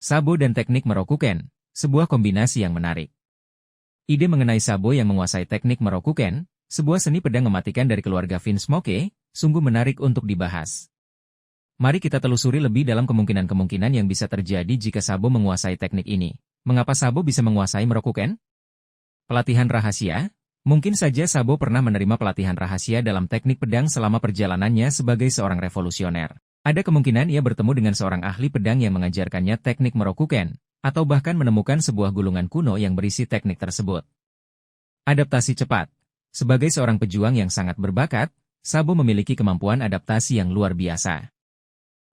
Sabo dan teknik Merokuken, sebuah kombinasi yang menarik. Ide mengenai Sabo yang menguasai teknik Merokuken, sebuah seni pedang mematikan dari keluarga Finsmoke, sungguh menarik untuk dibahas. Mari kita telusuri lebih dalam kemungkinan-kemungkinan yang bisa terjadi jika Sabo menguasai teknik ini. Mengapa Sabo bisa menguasai Merokuken? Pelatihan rahasia? Mungkin saja Sabo pernah menerima pelatihan rahasia dalam teknik pedang selama perjalanannya sebagai seorang revolusioner. Ada kemungkinan ia bertemu dengan seorang ahli pedang yang mengajarkannya teknik Merokuken, atau bahkan menemukan sebuah gulungan kuno yang berisi teknik tersebut. Adaptasi cepat. Sebagai seorang pejuang yang sangat berbakat, Sabo memiliki kemampuan adaptasi yang luar biasa.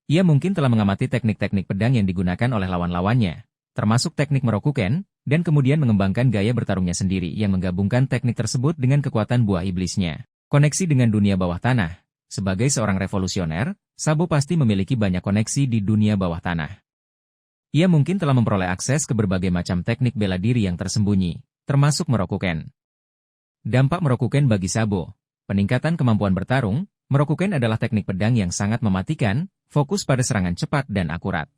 Ia mungkin telah mengamati teknik-teknik pedang yang digunakan oleh lawan-lawannya, termasuk teknik Merokuken, dan kemudian mengembangkan gaya bertarungnya sendiri yang menggabungkan teknik tersebut dengan kekuatan buah iblisnya. Koneksi dengan dunia bawah tanah. Sebagai seorang revolusioner, Sabo pasti memiliki banyak koneksi di dunia bawah tanah. Ia mungkin telah memperoleh akses ke berbagai macam teknik bela diri yang tersembunyi, termasuk Merokuken. Dampak Merokuken bagi Sabo. Peningkatan kemampuan bertarung. Merokuken adalah teknik pedang yang sangat mematikan, fokus pada serangan cepat dan akurat.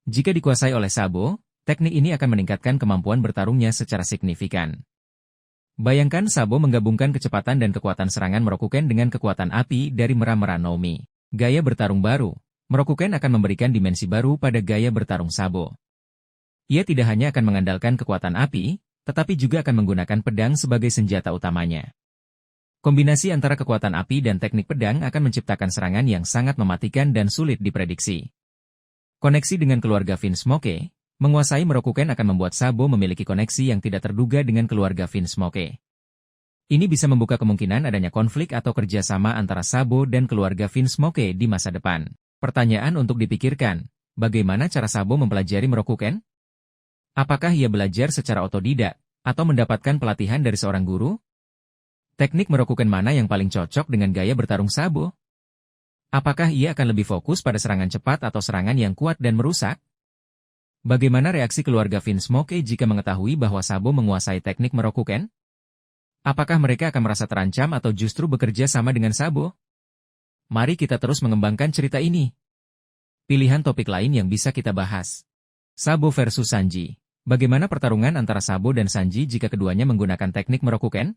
Jika dikuasai oleh Sabo, teknik ini akan meningkatkan kemampuan bertarungnya secara signifikan. Bayangkan Sabo menggabungkan kecepatan dan kekuatan serangan Merokuken dengan kekuatan api dari Mera-Mera no Mi. Gaya bertarung baru. Merokuken akan memberikan dimensi baru pada gaya bertarung Sabo. Ia tidak hanya akan mengandalkan kekuatan api, tetapi juga akan menggunakan pedang sebagai senjata utamanya. Kombinasi antara kekuatan api dan teknik pedang akan menciptakan serangan yang sangat mematikan dan sulit diprediksi. Koneksi dengan keluarga Finsmoke. Menguasai Merokuken akan membuat Sabo memiliki koneksi yang tidak terduga dengan keluarga Finsmoke. Ini bisa membuka kemungkinan adanya konflik atau kerjasama antara Sabo dan keluarga Finsmoke di masa depan. Pertanyaan untuk dipikirkan, bagaimana cara Sabo mempelajari Merokuken? Apakah ia belajar secara otodidak, atau mendapatkan pelatihan dari seorang guru? Teknik Merokuken mana yang paling cocok dengan gaya bertarung Sabo? Apakah ia akan lebih fokus pada serangan cepat atau serangan yang kuat dan merusak? Bagaimana reaksi keluarga Finsmoke jika mengetahui bahwa Sabo menguasai teknik Merokuken? Apakah mereka akan merasa terancam atau justru bekerja sama dengan Sabo? Mari kita terus mengembangkan cerita ini. Pilihan topik lain yang bisa kita bahas. Sabo versus Sanji. Bagaimana pertarungan antara Sabo dan Sanji jika keduanya menggunakan teknik Merokuken?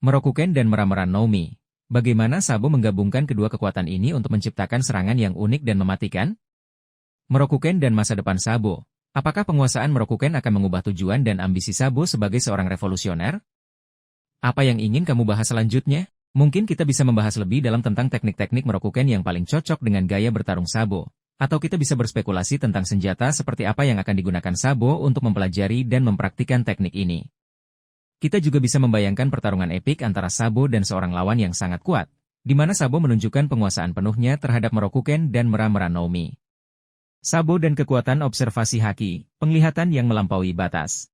Merokuken dan Mera-Mera no Mi. Bagaimana Sabo menggabungkan kedua kekuatan ini untuk menciptakan serangan yang unik dan mematikan? Merokuken dan masa depan Sabo. Apakah penguasaan Merokuken akan mengubah tujuan dan ambisi Sabo sebagai seorang revolusioner? Apa yang ingin kamu bahas selanjutnya? Mungkin kita bisa membahas lebih dalam tentang teknik-teknik Merokuken yang paling cocok dengan gaya bertarung Sabo. Atau kita bisa berspekulasi tentang senjata seperti apa yang akan digunakan Sabo untuk mempelajari dan mempraktikkan teknik ini. Kita juga bisa membayangkan pertarungan epik antara Sabo dan seorang lawan yang sangat kuat, di mana Sabo menunjukkan penguasaan penuhnya terhadap Merokuken dan Mera-Mera no Mi. Sabo dan kekuatan observasi haki, penglihatan yang melampaui batas.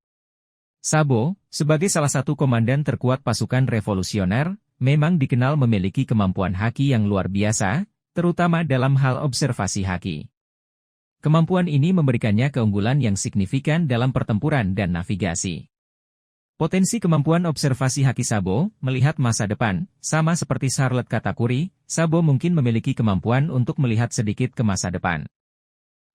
Sabo, sebagai salah satu komandan terkuat pasukan revolusioner, memang dikenal memiliki kemampuan haki yang luar biasa, terutama dalam hal observasi haki. Kemampuan ini memberikannya keunggulan yang signifikan dalam pertempuran dan navigasi. Potensi kemampuan observasi haki Sabo, melihat masa depan, sama seperti Charlotte Katakuri, Sabo mungkin memiliki kemampuan untuk melihat sedikit ke masa depan.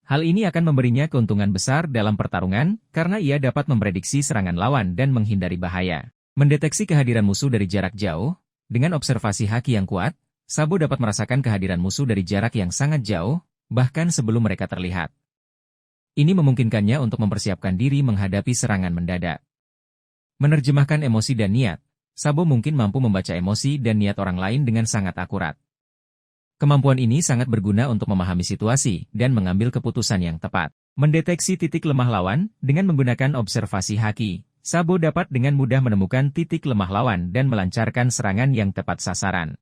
Hal ini akan memberinya keuntungan besar dalam pertarungan, karena ia dapat memprediksi serangan lawan dan menghindari bahaya. Mendeteksi kehadiran musuh dari jarak jauh, dengan observasi haki yang kuat, Sabo dapat merasakan kehadiran musuh dari jarak yang sangat jauh, bahkan sebelum mereka terlihat. Ini memungkinkannya untuk mempersiapkan diri menghadapi serangan mendadak. Menerjemahkan emosi dan niat, Sabo mungkin mampu membaca emosi dan niat orang lain dengan sangat akurat. Kemampuan ini sangat berguna untuk memahami situasi dan mengambil keputusan yang tepat. Mendeteksi titik lemah lawan, dengan menggunakan observasi haki, Sabo dapat dengan mudah menemukan titik lemah lawan dan melancarkan serangan yang tepat sasaran.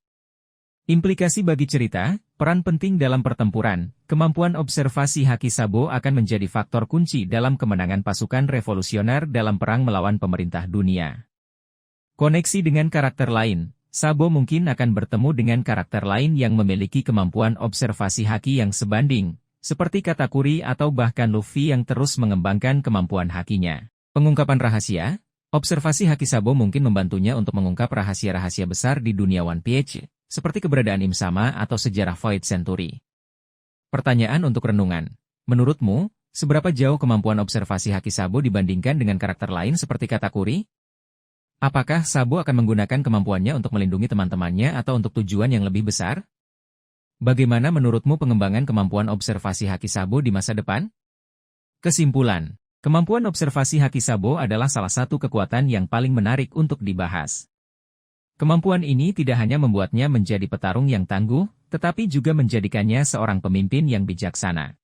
Implikasi bagi cerita, peran penting dalam pertempuran, kemampuan observasi haki Sabo akan menjadi faktor kunci dalam kemenangan pasukan revolusioner dalam perang melawan pemerintah dunia. Koneksi dengan karakter lain. Sabo mungkin akan bertemu dengan karakter lain yang memiliki kemampuan observasi haki yang sebanding, seperti Katakuri atau bahkan Luffy yang terus mengembangkan kemampuan hakinya. Pengungkapan rahasia, observasi haki Sabo mungkin membantunya untuk mengungkap rahasia-rahasia besar di dunia One Piece, seperti keberadaan Im Sama atau sejarah Void Century. Pertanyaan untuk renungan. Menurutmu, Seberapa jauh kemampuan observasi Haki Sabo dibandingkan dengan karakter lain seperti Katakuri? Apakah Sabo akan menggunakan kemampuannya untuk melindungi teman-temannya atau untuk tujuan yang lebih besar? Bagaimana menurutmu pengembangan kemampuan observasi Haki Sabo di masa depan? Kesimpulan, kemampuan observasi Haki Sabo adalah salah satu kekuatan yang paling menarik untuk dibahas. Kemampuan ini tidak hanya membuatnya menjadi petarung yang tangguh, tetapi juga menjadikannya seorang pemimpin yang bijaksana.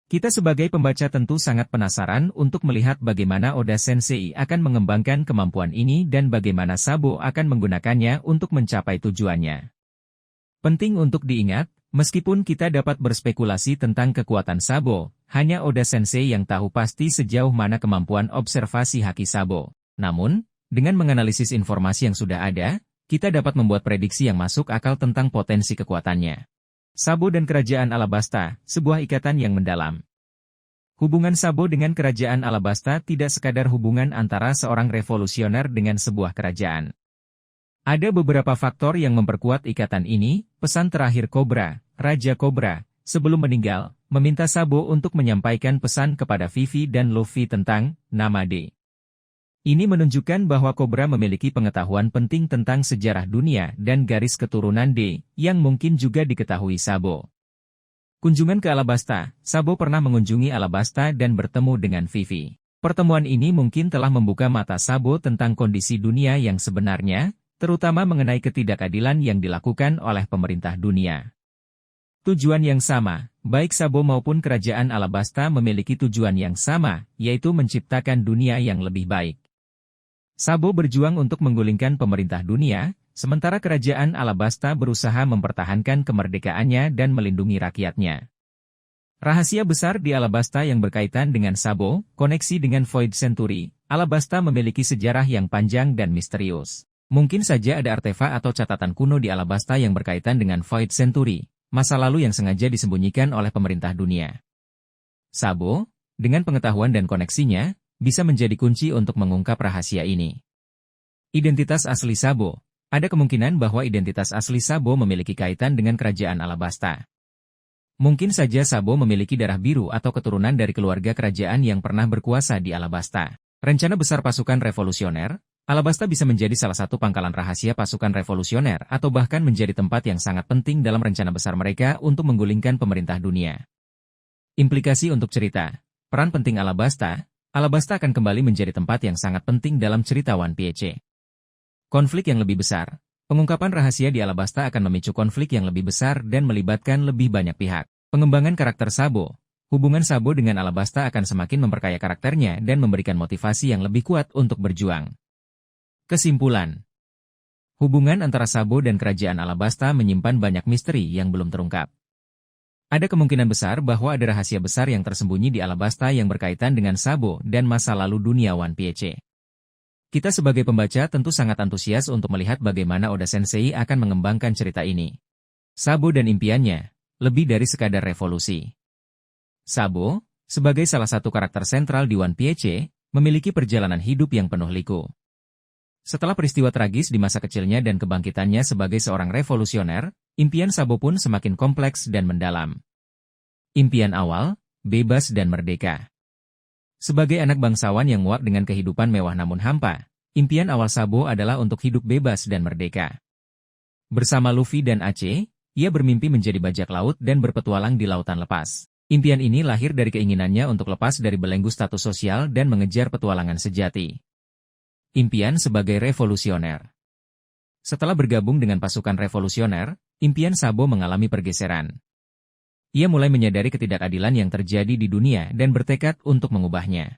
Kita sebagai pembaca tentu sangat penasaran untuk melihat bagaimana Oda Sensei akan mengembangkan kemampuan ini dan bagaimana Sabo akan menggunakannya untuk mencapai tujuannya. Penting untuk diingat, meskipun kita dapat berspekulasi tentang kekuatan Sabo, hanya Oda Sensei yang tahu pasti sejauh mana kemampuan observasi Haki Sabo. Namun, dengan menganalisis informasi yang sudah ada, kita dapat membuat prediksi yang masuk akal tentang potensi kekuatannya. Sabo dan Kerajaan Alabasta, sebuah ikatan yang mendalam. Hubungan Sabo dengan Kerajaan Alabasta tidak sekadar hubungan antara seorang revolusioner dengan sebuah kerajaan. Ada beberapa faktor yang memperkuat ikatan ini. Pesan terakhir Cobra, Raja Cobra, sebelum meninggal, meminta Sabo untuk menyampaikan pesan kepada Vivi dan Luffy tentang nama D. Ini menunjukkan bahwa Cobra memiliki pengetahuan penting tentang sejarah dunia dan garis keturunan D, yang mungkin juga diketahui Sabo. Kunjungan ke Alabasta, Sabo pernah mengunjungi Alabasta dan bertemu dengan Vivi. Pertemuan ini mungkin telah membuka mata Sabo tentang kondisi dunia yang sebenarnya, terutama mengenai ketidakadilan yang dilakukan oleh pemerintah dunia. Tujuan yang sama, baik Sabo maupun Kerajaan Alabasta memiliki tujuan yang sama, yaitu menciptakan dunia yang lebih baik. Sabo berjuang untuk menggulingkan pemerintah dunia, sementara Kerajaan Alabasta berusaha mempertahankan kemerdekaannya dan melindungi rakyatnya. Rahasia besar di Alabasta yang berkaitan dengan Sabo, koneksi dengan Void Century. Alabasta memiliki sejarah yang panjang dan misterius. Mungkin saja ada artefak atau catatan kuno di Alabasta yang berkaitan dengan Void Century, masa lalu yang sengaja disembunyikan oleh pemerintah dunia. Sabo, dengan pengetahuan dan koneksinya, bisa menjadi kunci untuk mengungkap rahasia ini. Identitas asli Sabo. Ada kemungkinan bahwa identitas asli Sabo memiliki kaitan dengan Kerajaan Alabasta. Mungkin saja Sabo memiliki darah biru atau keturunan dari keluarga kerajaan yang pernah berkuasa di Alabasta. Rencana besar pasukan revolusioner, Alabasta bisa menjadi salah satu pangkalan rahasia pasukan revolusioner atau bahkan menjadi tempat yang sangat penting dalam rencana besar mereka untuk menggulingkan pemerintah dunia. Implikasi untuk cerita. Peran penting Alabasta akan kembali menjadi tempat yang sangat penting dalam cerita One Piece. Konflik yang lebih besar. Pengungkapan rahasia di Alabasta akan memicu konflik yang lebih besar dan melibatkan lebih banyak pihak. Pengembangan karakter Sabo. Hubungan Sabo dengan Alabasta akan semakin memperkaya karakternya dan memberikan motivasi yang lebih kuat untuk berjuang. Kesimpulan. Hubungan antara Sabo dan Kerajaan Alabasta menyimpan banyak misteri yang belum terungkap. Ada kemungkinan besar bahwa ada rahasia besar yang tersembunyi di Alabasta yang berkaitan dengan Sabo dan masa lalu dunia One Piece. Kita sebagai pembaca tentu sangat antusias untuk melihat bagaimana Oda Sensei akan mengembangkan cerita ini. Sabo dan impiannya, lebih dari sekadar revolusi. Sabo, sebagai salah satu karakter sentral di One Piece, memiliki perjalanan hidup yang penuh liku. Setelah peristiwa tragis di masa kecilnya dan kebangkitannya sebagai seorang revolusioner, impian Sabo pun semakin kompleks dan mendalam. Impian awal, bebas dan merdeka. Sebagai anak bangsawan yang muak dengan kehidupan mewah namun hampa, impian awal Sabo adalah untuk hidup bebas dan merdeka. Bersama Luffy dan Aceh, ia bermimpi menjadi bajak laut dan berpetualang di lautan lepas. Impian ini lahir dari keinginannya untuk lepas dari belenggu status sosial dan mengejar petualangan sejati. Impian sebagai revolusioner. Setelah bergabung dengan pasukan revolusioner, impian Sabo mengalami pergeseran. Ia mulai menyadari ketidakadilan yang terjadi di dunia dan bertekad untuk mengubahnya.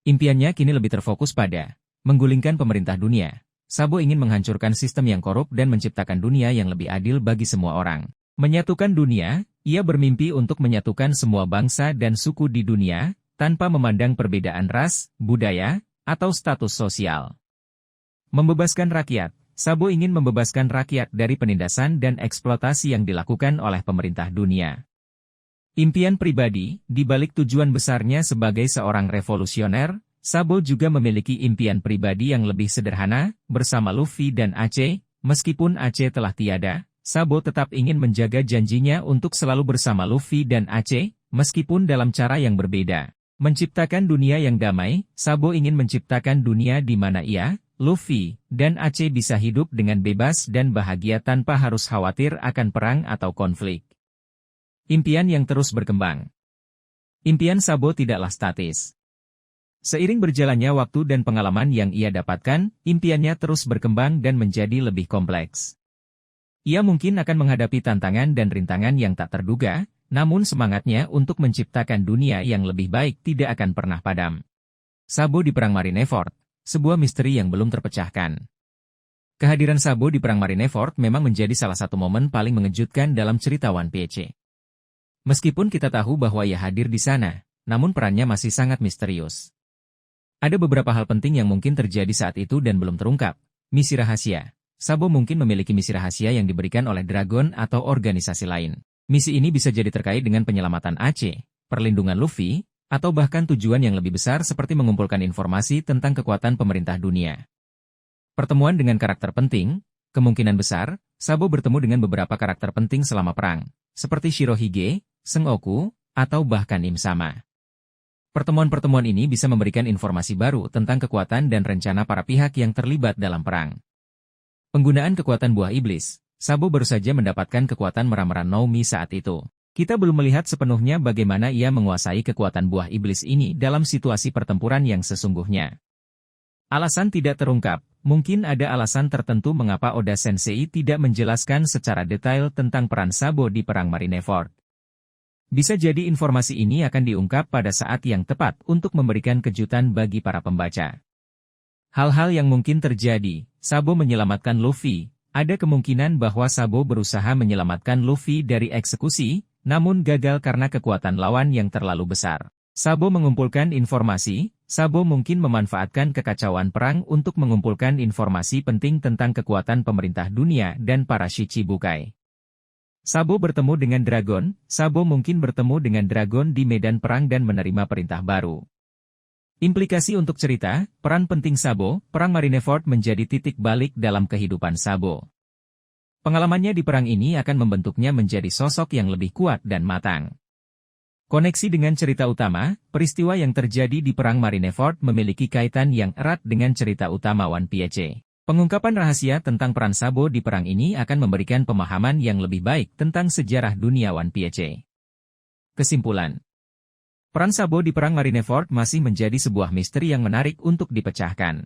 Impiannya kini lebih terfokus pada menggulingkan pemerintah dunia. Sabo ingin menghancurkan sistem yang korup dan menciptakan dunia yang lebih adil bagi semua orang. Menyatukan dunia, ia bermimpi untuk menyatukan semua bangsa dan suku di dunia, tanpa memandang perbedaan ras, budaya, atau status sosial. Membebaskan rakyat. Sabo ingin membebaskan rakyat dari penindasan dan eksploitasi yang dilakukan oleh pemerintah dunia. Impian pribadi, di balik tujuan besarnya sebagai seorang revolusioner, Sabo juga memiliki impian pribadi yang lebih sederhana, bersama Luffy dan Aceh. Meskipun Aceh telah tiada, Sabo tetap ingin menjaga janjinya untuk selalu bersama Luffy dan Aceh, meskipun dalam cara yang berbeda. Menciptakan dunia yang damai, Sabo ingin menciptakan dunia di mana ia, Luffy, dan Aceh bisa hidup dengan bebas dan bahagia tanpa harus khawatir akan perang atau konflik. Impian yang terus berkembang. Impian Sabo tidaklah statis. Seiring berjalannya waktu dan pengalaman yang ia dapatkan, impiannya terus berkembang dan menjadi lebih kompleks. Ia mungkin akan menghadapi tantangan dan rintangan yang tak terduga, namun semangatnya untuk menciptakan dunia yang lebih baik tidak akan pernah padam. Sabo di Perang Marineford, sebuah misteri yang belum terpecahkan. Kehadiran Sabo di Perang Marineford memang menjadi salah satu momen paling mengejutkan dalam cerita One Piece. Meskipun kita tahu bahwa ia hadir di sana, namun perannya masih sangat misterius. Ada beberapa hal penting yang mungkin terjadi saat itu dan belum terungkap. Misi rahasia. Sabo mungkin memiliki misi rahasia yang diberikan oleh Dragon atau organisasi lain. Misi ini bisa jadi terkait dengan penyelamatan Aceh, perlindungan Luffy, atau bahkan tujuan yang lebih besar seperti mengumpulkan informasi tentang kekuatan pemerintah dunia. Pertemuan dengan karakter penting, kemungkinan besar, Sabo bertemu dengan beberapa karakter penting selama perang, seperti Shirohige, Sengoku, atau bahkan Im Sama. Pertemuan-pertemuan ini bisa memberikan informasi baru tentang kekuatan dan rencana para pihak yang terlibat dalam perang. Penggunaan kekuatan buah iblis. Sabo baru saja mendapatkan kekuatan Meramara no Mi saat itu. Kita belum melihat sepenuhnya bagaimana ia menguasai kekuatan buah iblis ini dalam situasi pertempuran yang sesungguhnya. Alasan tidak terungkap. Mungkin ada alasan tertentu mengapa Oda Sensei tidak menjelaskan secara detail tentang peran Sabo di Perang Marineford. Bisa jadi informasi ini akan diungkap pada saat yang tepat untuk memberikan kejutan bagi para pembaca. Hal-hal yang mungkin terjadi, Sabo menyelamatkan Luffy. Ada kemungkinan bahwa Sabo berusaha menyelamatkan Luffy dari eksekusi, namun gagal karena kekuatan lawan yang terlalu besar. Sabo mengumpulkan informasi. Sabo mungkin memanfaatkan kekacauan perang untuk mengumpulkan informasi penting tentang kekuatan pemerintah dunia dan para Shichibukai. Sabo bertemu dengan Dragon. Sabo mungkin bertemu dengan Dragon di medan perang dan menerima perintah baru. Implikasi untuk cerita, peran penting Sabo, Perang Marineford menjadi titik balik dalam kehidupan Sabo. Pengalamannya di perang ini akan membentuknya menjadi sosok yang lebih kuat dan matang. Koneksi dengan cerita utama, peristiwa yang terjadi di Perang Marineford memiliki kaitan yang erat dengan cerita utama One Piece. Pengungkapan rahasia tentang peran Sabo di perang ini akan memberikan pemahaman yang lebih baik tentang sejarah dunia One Piece. Kesimpulan. Peran Sabo di Perang Marineford masih menjadi sebuah misteri yang menarik untuk dipecahkan.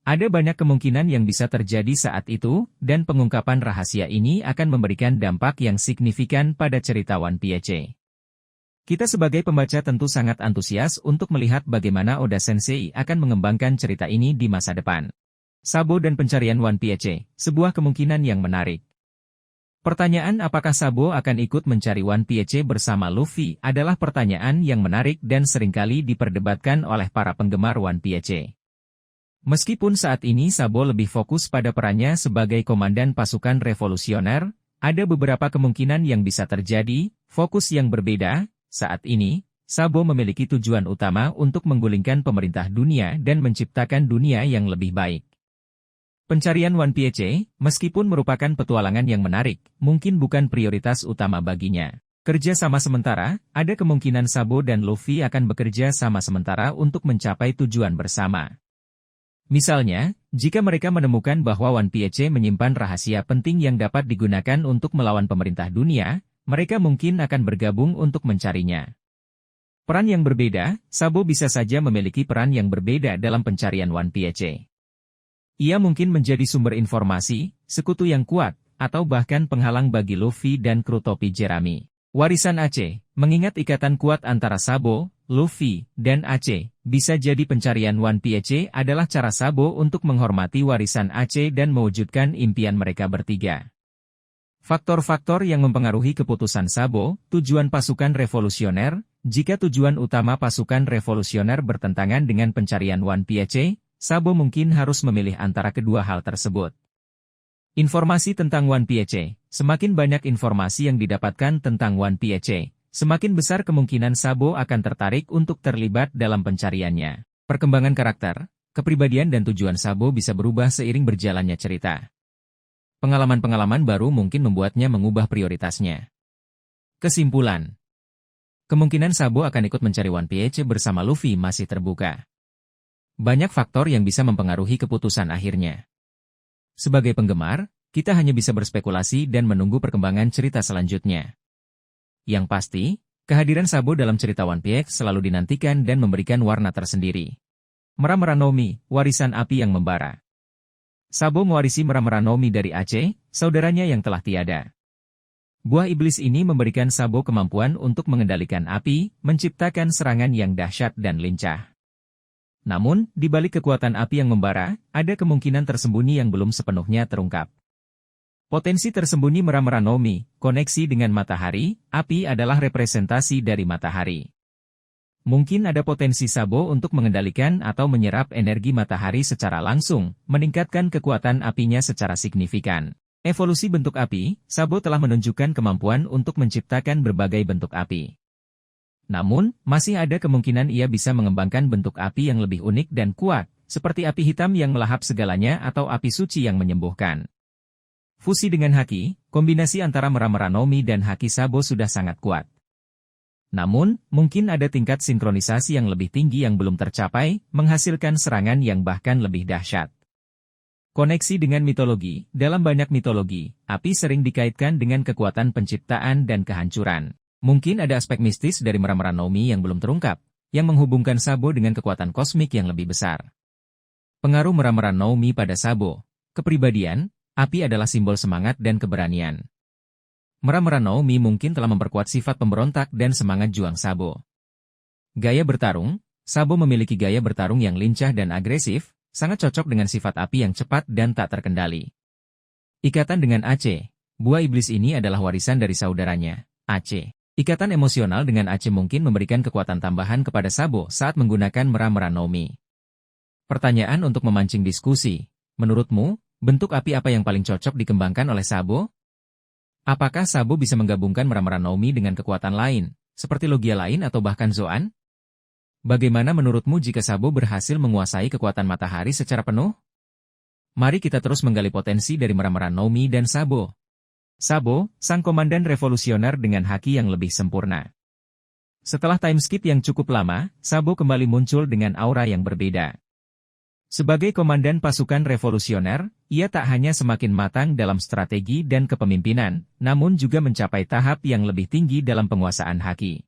Ada banyak kemungkinan yang bisa terjadi saat itu, dan pengungkapan rahasia ini akan memberikan dampak yang signifikan pada cerita One Piece. Kita sebagai pembaca tentu sangat antusias untuk melihat bagaimana Oda Sensei akan mengembangkan cerita ini di masa depan. Sabo dan pencarian One Piece, sebuah kemungkinan yang menarik. Pertanyaan apakah Sabo akan ikut mencari One Piece bersama Luffy adalah pertanyaan yang menarik dan seringkali diperdebatkan oleh para penggemar One Piece. Meskipun saat ini Sabo lebih fokus pada perannya sebagai komandan pasukan revolusioner, ada beberapa kemungkinan yang bisa terjadi, fokus yang berbeda. Saat ini, Sabo memiliki tujuan utama untuk menggulingkan pemerintah dunia dan menciptakan dunia yang lebih baik. Pencarian One Piece, meskipun merupakan petualangan yang menarik, mungkin bukan prioritas utama baginya. Kerja sama sementara, ada kemungkinan Sabo dan Luffy akan bekerja sama sementara untuk mencapai tujuan bersama. Misalnya, jika mereka menemukan bahwa One Piece menyimpan rahasia penting yang dapat digunakan untuk melawan pemerintah dunia, mereka mungkin akan bergabung untuk mencarinya. Peran yang berbeda, Sabo bisa saja memiliki peran yang berbeda dalam pencarian One Piece. Ia mungkin menjadi sumber informasi, sekutu yang kuat, atau bahkan penghalang bagi Luffy dan kru topi jerami. Warisan Aceh, mengingat ikatan kuat antara Sabo, Luffy, dan Aceh, bisa jadi pencarian One Piece adalah cara Sabo untuk menghormati warisan Aceh dan mewujudkan impian mereka bertiga. Faktor-faktor yang mempengaruhi keputusan Sabo, tujuan pasukan revolusioner. Jika tujuan utama pasukan revolusioner bertentangan dengan pencarian One Piece, Sabo mungkin harus memilih antara kedua hal tersebut. Informasi tentang One Piece. Semakin banyak informasi yang didapatkan tentang One Piece, semakin besar kemungkinan Sabo akan tertarik untuk terlibat dalam pencariannya. Perkembangan karakter, kepribadian dan tujuan Sabo bisa berubah seiring berjalannya cerita. Pengalaman-pengalaman baru mungkin membuatnya mengubah prioritasnya. Kesimpulan. Kemungkinan Sabo akan ikut mencari One Piece bersama Luffy masih terbuka. Banyak faktor yang bisa mempengaruhi keputusan akhirnya. Sebagai penggemar, kita hanya bisa berspekulasi dan menunggu perkembangan cerita selanjutnya. Yang pasti, kehadiran Sabo dalam cerita One Piece selalu dinantikan dan memberikan warna tersendiri. Mera-Mera no Mi, warisan api yang membara. Sabo mewarisi Mera-Mera no Mi dari Aceh, saudaranya yang telah tiada. Buah iblis ini memberikan Sabo kemampuan untuk mengendalikan api, menciptakan serangan yang dahsyat dan lincah. Namun, di balik kekuatan api yang membara, ada kemungkinan tersembunyi yang belum sepenuhnya terungkap. Potensi tersembunyi Mera-Mera no Mi, koneksi dengan matahari, api adalah representasi dari matahari. Mungkin ada potensi Sabo untuk mengendalikan atau menyerap energi matahari secara langsung, meningkatkan kekuatan apinya secara signifikan. Evolusi bentuk api, Sabo telah menunjukkan kemampuan untuk menciptakan berbagai bentuk api. Namun, masih ada kemungkinan ia bisa mengembangkan bentuk api yang lebih unik dan kuat, seperti api hitam yang melahap segalanya atau api suci yang menyembuhkan. Fusi dengan haki, kombinasi antara Mera-Mera no Mi dan haki Sabo sudah sangat kuat. Namun, mungkin ada tingkat sinkronisasi yang lebih tinggi yang belum tercapai, menghasilkan serangan yang bahkan lebih dahsyat. Koneksi dengan mitologi. Dalam banyak mitologi, api sering dikaitkan dengan kekuatan penciptaan dan kehancuran. Mungkin ada aspek mistis dari Mera-Mera no Mi yang belum terungkap, yang menghubungkan Sabo dengan kekuatan kosmik yang lebih besar. Pengaruh Mera-Mera no Mi pada Sabo. Kepribadian, api adalah simbol semangat dan keberanian. Mera-Mera no Mi mungkin telah memperkuat sifat pemberontak dan semangat juang Sabo. Gaya bertarung, Sabo memiliki gaya bertarung yang lincah dan agresif, sangat cocok dengan sifat api yang cepat dan tak terkendali. Ikatan dengan Aceh. Buah iblis ini adalah warisan dari saudaranya, Aceh. Ikatan emosional dengan Aceh mungkin memberikan kekuatan tambahan kepada Sabo saat menggunakan Mera-Mera no Mi. Pertanyaan untuk memancing diskusi. Menurutmu, bentuk api apa yang paling cocok dikembangkan oleh Sabo? Apakah Sabo bisa menggabungkan Mera-Mera no Mi dengan kekuatan lain, seperti logia lain atau bahkan Zoan? Bagaimana menurutmu jika Sabo berhasil menguasai kekuatan matahari secara penuh? Mari kita terus menggali potensi dari Mera-Mera no Mi dan Sabo. Sabo, sang komandan revolusioner dengan haki yang lebih sempurna. Setelah time skip yang cukup lama, Sabo kembali muncul dengan aura yang berbeda. Sebagai komandan pasukan revolusioner, ia tak hanya semakin matang dalam strategi dan kepemimpinan, namun juga mencapai tahap yang lebih tinggi dalam penguasaan haki.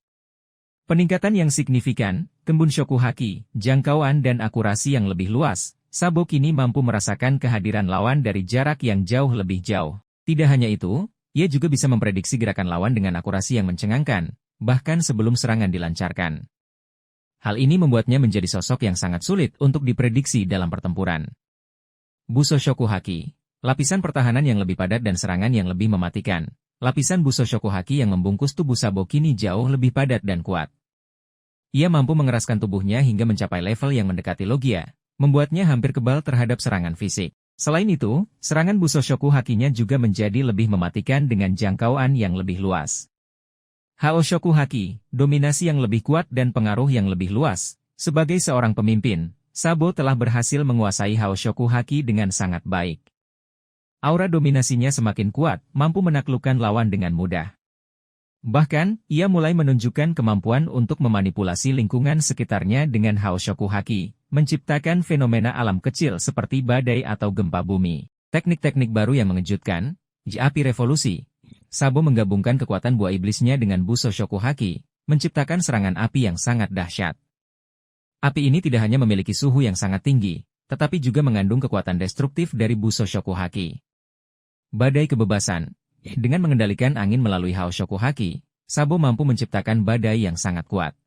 Peningkatan yang signifikan, Kembun Shoku Haki, jangkauan dan akurasi yang lebih luas, Sabo kini mampu merasakan kehadiran lawan dari jarak yang jauh lebih jauh. Tidak hanya itu, ia juga bisa memprediksi gerakan lawan dengan akurasi yang mencengangkan, bahkan sebelum serangan dilancarkan. Hal ini membuatnya menjadi sosok yang sangat sulit untuk diprediksi dalam pertempuran. Buso Shoku Haki, lapisan pertahanan yang lebih padat dan serangan yang lebih mematikan. Lapisan Buso Shoku Haki yang membungkus tubuh Sabo kini jauh lebih padat dan kuat. Ia mampu mengeraskan tubuhnya hingga mencapai level yang mendekati logia, membuatnya hampir kebal terhadap serangan fisik. Selain itu, serangan Buso Shoku Hakinya juga menjadi lebih mematikan dengan jangkauan yang lebih luas. Hao Shoku Haki, dominasi yang lebih kuat dan pengaruh yang lebih luas. Sebagai seorang pemimpin, Sabo telah berhasil menguasai Hao Shoku Haki dengan sangat baik. Aura dominasinya semakin kuat, mampu menaklukkan lawan dengan mudah. Bahkan, ia mulai menunjukkan kemampuan untuk memanipulasi lingkungan sekitarnya dengan Hao Shoku Haki, menciptakan fenomena alam kecil seperti badai atau gempa bumi. Teknik-teknik baru yang mengejutkan, api revolusi. Sabo menggabungkan kekuatan buah iblisnya dengan Buso Shoku Haki, menciptakan serangan api yang sangat dahsyat. Api ini tidak hanya memiliki suhu yang sangat tinggi, tetapi juga mengandung kekuatan destruktif dari Buso Shoku Haki. Badai kebebasan. Dengan mengendalikan angin melalui Hao Shoku Haki, Sabo mampu menciptakan badai yang sangat kuat.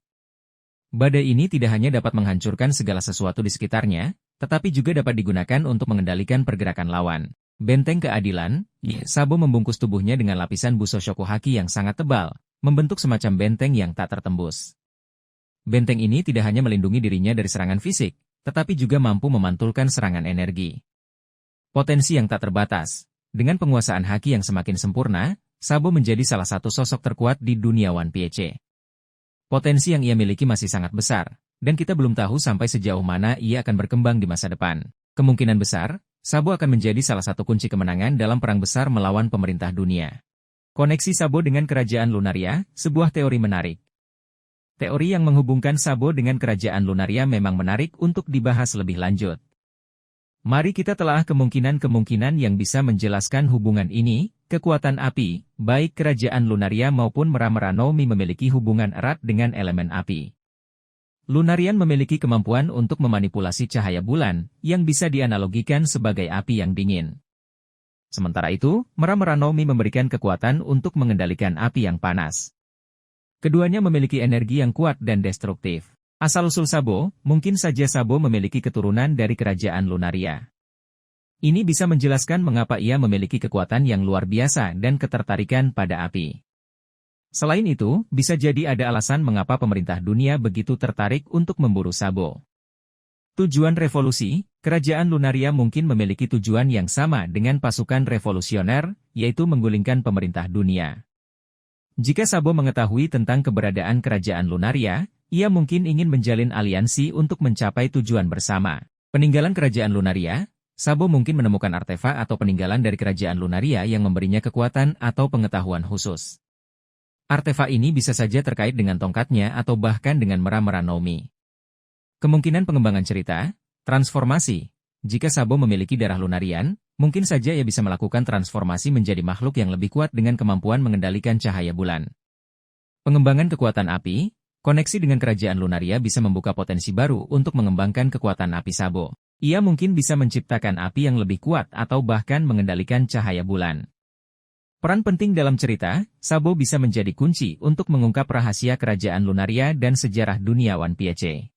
Badai ini tidak hanya dapat menghancurkan segala sesuatu di sekitarnya, tetapi juga dapat digunakan untuk mengendalikan pergerakan lawan. Benteng keadilan, Sabo membungkus tubuhnya dengan lapisan Buso Shoku Haki yang sangat tebal, membentuk semacam benteng yang tak tertembus. Benteng ini tidak hanya melindungi dirinya dari serangan fisik, tetapi juga mampu memantulkan serangan energi. Potensi yang tak terbatas. Dengan penguasaan haki yang semakin sempurna, Sabo menjadi salah satu sosok terkuat di dunia One Piece. Potensi yang ia miliki masih sangat besar, dan kita belum tahu sampai sejauh mana ia akan berkembang di masa depan. Kemungkinan besar, Sabo akan menjadi salah satu kunci kemenangan dalam perang besar melawan pemerintah dunia. Koneksi Sabo dengan kerajaan Lunaria, sebuah teori menarik. Teori yang menghubungkan Sabo dengan kerajaan Lunaria memang menarik untuk dibahas lebih lanjut. Mari kita telah kemungkinan-kemungkinan yang bisa menjelaskan hubungan ini. Kekuatan api, baik kerajaan Lunaria maupun Meramera-Nomi memiliki hubungan erat dengan elemen api. Lunarian memiliki kemampuan untuk memanipulasi cahaya bulan, yang bisa dianalogikan sebagai api yang dingin. Sementara itu, Meramera-Nomi memberikan kekuatan untuk mengendalikan api yang panas. Keduanya memiliki energi yang kuat dan destruktif. Asal-usul Sabo, mungkin saja Sabo memiliki keturunan dari kerajaan Lunaria. Ini bisa menjelaskan mengapa ia memiliki kekuatan yang luar biasa dan ketertarikan pada api. Selain itu, bisa jadi ada alasan mengapa pemerintah dunia begitu tertarik untuk memburu Sabo. Tujuan revolusi, kerajaan Lunaria mungkin memiliki tujuan yang sama dengan pasukan revolusioner, yaitu menggulingkan pemerintah dunia. Jika Sabo mengetahui tentang keberadaan kerajaan Lunaria, ia mungkin ingin menjalin aliansi untuk mencapai tujuan bersama. Peninggalan kerajaan Lunaria, Sabo mungkin menemukan artefak atau peninggalan dari kerajaan Lunaria yang memberinya kekuatan atau pengetahuan khusus. Artefak ini bisa saja terkait dengan tongkatnya atau bahkan dengan Meramera-Nomi. Kemungkinan pengembangan cerita, transformasi. Jika Sabo memiliki darah Lunarian, mungkin saja ia bisa melakukan transformasi menjadi makhluk yang lebih kuat dengan kemampuan mengendalikan cahaya bulan. Pengembangan kekuatan api, koneksi dengan kerajaan Lunaria bisa membuka potensi baru untuk mengembangkan kekuatan api Sabo. Ia mungkin bisa menciptakan api yang lebih kuat atau bahkan mengendalikan cahaya bulan. Peran penting dalam cerita, Sabo bisa menjadi kunci untuk mengungkap rahasia kerajaan Lunaria dan sejarah dunia One Piece.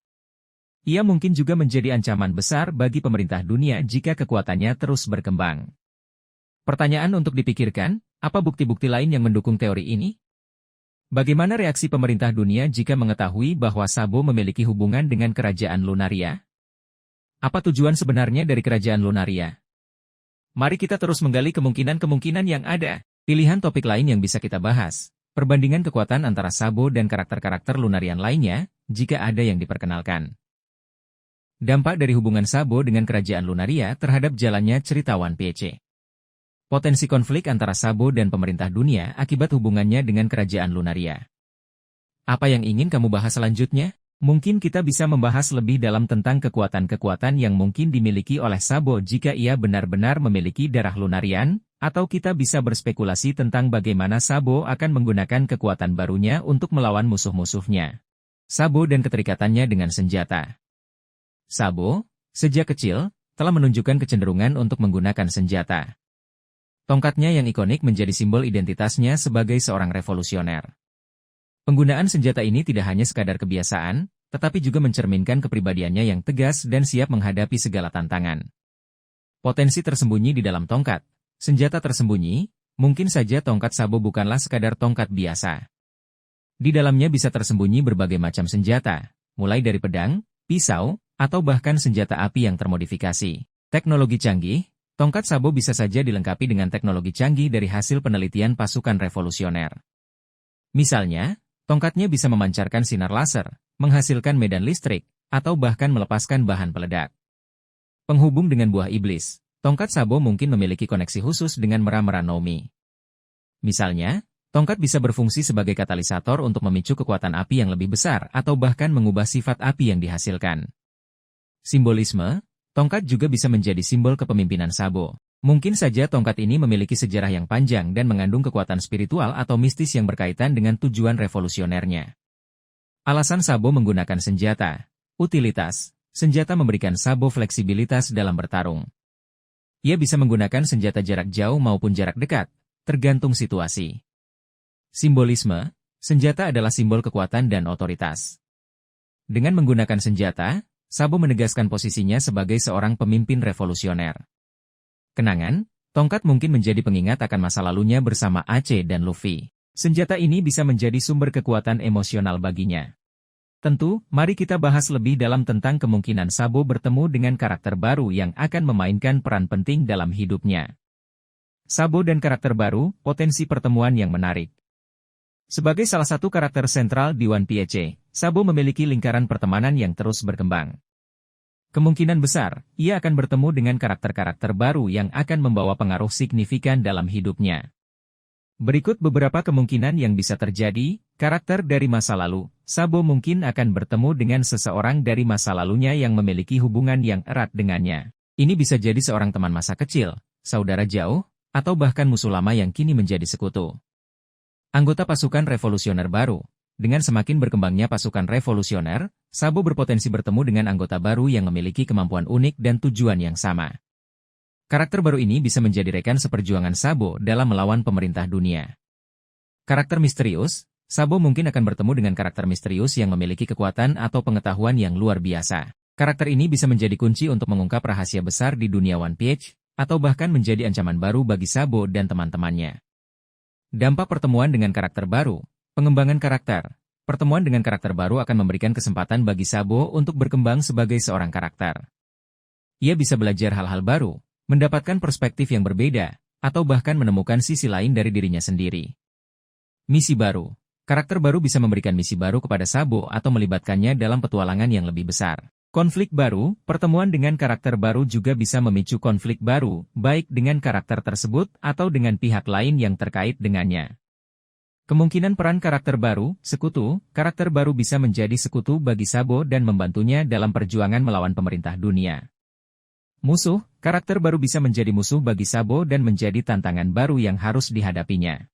Ia mungkin juga menjadi ancaman besar bagi pemerintah dunia jika kekuatannya terus berkembang. Pertanyaan untuk dipikirkan, apa bukti-bukti lain yang mendukung teori ini? Bagaimana reaksi pemerintah dunia jika mengetahui bahwa Sabo memiliki hubungan dengan kerajaan Lunaria? Apa tujuan sebenarnya dari kerajaan Lunaria? Mari kita terus menggali kemungkinan-kemungkinan yang ada. Pilihan topik lain yang bisa kita bahas. Perbandingan kekuatan antara Sabo dan karakter-karakter Lunarian lainnya, jika ada yang diperkenalkan. Dampak dari hubungan Sabo dengan kerajaan Lunaria terhadap jalannya cerita One Piece. Potensi konflik antara Sabo dan pemerintah dunia akibat hubungannya dengan kerajaan Lunaria. Apa yang ingin kamu bahas selanjutnya? Mungkin kita bisa membahas lebih dalam tentang kekuatan-kekuatan yang mungkin dimiliki oleh Sabo jika ia benar-benar memiliki darah Lunarian, atau kita bisa berspekulasi tentang bagaimana Sabo akan menggunakan kekuatan barunya untuk melawan musuh-musuhnya. Sabo dan keterikatannya dengan senjata. Sabo, sejak kecil, telah menunjukkan kecenderungan untuk menggunakan senjata. Tongkatnya yang ikonik menjadi simbol identitasnya sebagai seorang revolusioner. Penggunaan senjata ini tidak hanya sekadar kebiasaan, tetapi juga mencerminkan kepribadiannya yang tegas dan siap menghadapi segala tantangan. Potensi tersembunyi di dalam tongkat. Senjata tersembunyi, mungkin saja tongkat Sabo bukanlah sekadar tongkat biasa. Di dalamnya bisa tersembunyi berbagai macam senjata, mulai dari pedang, pisau, atau bahkan senjata api yang termodifikasi. Teknologi canggih, tongkat Sabo bisa saja dilengkapi dengan teknologi canggih dari hasil penelitian pasukan revolusioner. Misalnya, tongkatnya bisa memancarkan sinar laser, menghasilkan medan listrik, atau bahkan melepaskan bahan peledak. Penghubung dengan buah iblis, tongkat Sabo mungkin memiliki koneksi khusus dengan Meramera-Nomi. Misalnya, tongkat bisa berfungsi sebagai katalisator untuk memicu kekuatan api yang lebih besar atau bahkan mengubah sifat api yang dihasilkan. Simbolisme, tongkat juga bisa menjadi simbol kepemimpinan Sabo. Mungkin saja tongkat ini memiliki sejarah yang panjang dan mengandung kekuatan spiritual atau mistis yang berkaitan dengan tujuan revolusionernya. Alasan Sabo menggunakan senjata. Utilitas. Senjata memberikan Sabo fleksibilitas dalam bertarung. Ia bisa menggunakan senjata jarak jauh maupun jarak dekat, tergantung situasi. Simbolisme. Senjata adalah simbol kekuatan dan otoritas. Dengan menggunakan senjata, Sabo menegaskan posisinya sebagai seorang pemimpin revolusioner. Kenangan, tongkat mungkin menjadi pengingat akan masa lalunya bersama Ace dan Luffy. Senjata ini bisa menjadi sumber kekuatan emosional baginya. Tentu, mari kita bahas lebih dalam tentang kemungkinan Sabo bertemu dengan karakter baru yang akan memainkan peran penting dalam hidupnya. Sabo dan karakter baru, potensi pertemuan yang menarik. Sebagai salah satu karakter sentral di One Piece, Sabo memiliki lingkaran pertemanan yang terus berkembang. Kemungkinan besar, ia akan bertemu dengan karakter-karakter baru yang akan membawa pengaruh signifikan dalam hidupnya. Berikut beberapa kemungkinan yang bisa terjadi. Karakter dari masa lalu. Sabo mungkin akan bertemu dengan seseorang dari masa lalunya yang memiliki hubungan yang erat dengannya. Ini bisa jadi seorang teman masa kecil, saudara jauh, atau bahkan musuh lama yang kini menjadi sekutu. Anggota pasukan revolusioner baru. Dengan semakin berkembangnya pasukan revolusioner, Sabo berpotensi bertemu dengan anggota baru yang memiliki kemampuan unik dan tujuan yang sama. Karakter baru ini bisa menjadi rekan seperjuangan Sabo dalam melawan pemerintah dunia. Karakter misterius, Sabo mungkin akan bertemu dengan karakter misterius yang memiliki kekuatan atau pengetahuan yang luar biasa. Karakter ini bisa menjadi kunci untuk mengungkap rahasia besar di dunia One Piece, atau bahkan menjadi ancaman baru bagi Sabo dan teman-temannya. Dampak pertemuan dengan karakter baru. Pengembangan karakter. Pertemuan dengan karakter baru akan memberikan kesempatan bagi Sabo untuk berkembang sebagai seorang karakter. Ia bisa belajar hal-hal baru, mendapatkan perspektif yang berbeda, atau bahkan menemukan sisi lain dari dirinya sendiri. Misi baru. Karakter baru bisa memberikan misi baru kepada Sabo atau melibatkannya dalam petualangan yang lebih besar. Konflik baru. Pertemuan dengan karakter baru juga bisa memicu konflik baru, baik dengan karakter tersebut atau dengan pihak lain yang terkait dengannya. Kemungkinan peran karakter baru, sekutu, karakter baru bisa menjadi sekutu bagi Sabo dan membantunya dalam perjuangan melawan pemerintah dunia. Musuh, karakter baru bisa menjadi musuh bagi Sabo dan menjadi tantangan baru yang harus dihadapinya.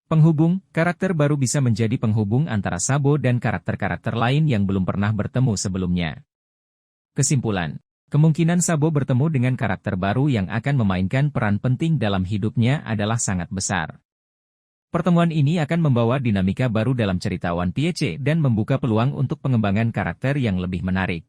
Penghubung, karakter baru bisa menjadi penghubung antara Sabo dan karakter-karakter lain yang belum pernah bertemu sebelumnya. Kesimpulan, kemungkinan Sabo bertemu dengan karakter baru yang akan memainkan peran penting dalam hidupnya adalah sangat besar. Pertemuan ini akan membawa dinamika baru dalam cerita One Piece dan membuka peluang untuk pengembangan karakter yang lebih menarik.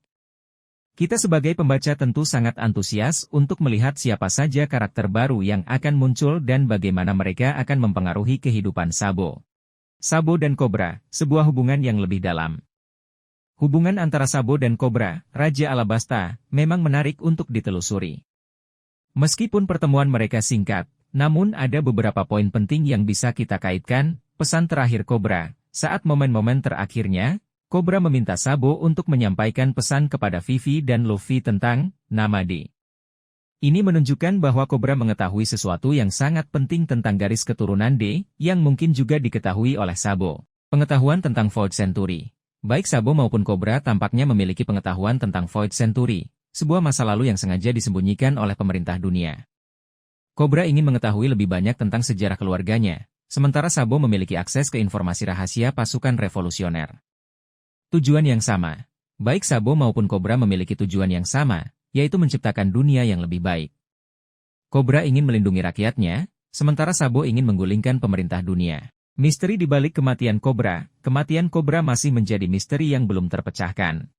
Kita sebagai pembaca tentu sangat antusias untuk melihat siapa saja karakter baru yang akan muncul dan bagaimana mereka akan mempengaruhi kehidupan Sabo. Sabo dan Cobra, sebuah hubungan yang lebih dalam. Hubungan antara Sabo dan Cobra, Raja Alabasta, memang menarik untuk ditelusuri. Meskipun pertemuan mereka singkat, namun ada beberapa poin penting yang bisa kita kaitkan. Pesan terakhir Cobra, saat momen-momen terakhirnya, Cobra meminta Sabo untuk menyampaikan pesan kepada Vivi dan Luffy tentang nama D. Ini menunjukkan bahwa Cobra mengetahui sesuatu yang sangat penting tentang garis keturunan D, yang mungkin juga diketahui oleh Sabo. Pengetahuan tentang Void Century. Baik Sabo maupun Cobra tampaknya memiliki pengetahuan tentang Void Century, sebuah masa lalu yang sengaja disembunyikan oleh pemerintah dunia. Cobra ingin mengetahui lebih banyak tentang sejarah keluarganya, sementara Sabo memiliki akses ke informasi rahasia pasukan revolusioner. Tujuan yang sama. Baik Sabo maupun Cobra memiliki tujuan yang sama, yaitu menciptakan dunia yang lebih baik. Cobra ingin melindungi rakyatnya, sementara Sabo ingin menggulingkan pemerintah dunia. Misteri di balik kematian Cobra masih menjadi misteri yang belum terpecahkan.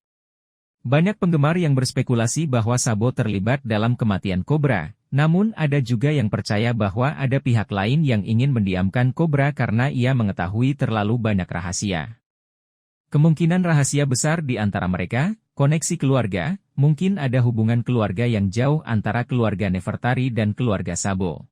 Banyak penggemar yang berspekulasi bahwa Sabo terlibat dalam kematian Cobra, namun ada juga yang percaya bahwa ada pihak lain yang ingin mendiamkan Cobra karena ia mengetahui terlalu banyak rahasia. Kemungkinan rahasia besar di antara mereka, koneksi keluarga, mungkin ada hubungan keluarga yang jauh antara keluarga Nefertari dan keluarga Sabo.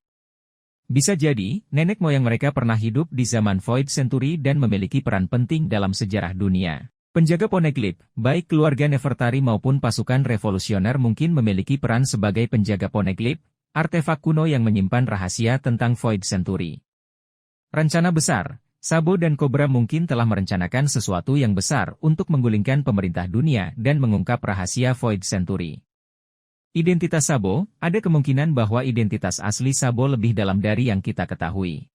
Bisa jadi, nenek moyang mereka pernah hidup di zaman Void Century dan memiliki peran penting dalam sejarah dunia. Penjaga Poneglyph, baik keluarga Nefertari maupun pasukan revolusioner mungkin memiliki peran sebagai penjaga Poneglyph, artefak kuno yang menyimpan rahasia tentang Void Century. Rencana besar. Sabo dan Cobra mungkin telah merencanakan sesuatu yang besar untuk menggulingkan pemerintah dunia dan mengungkap rahasia Void Century. Identitas Sabo, ada kemungkinan bahwa identitas asli Sabo lebih dalam dari yang kita ketahui.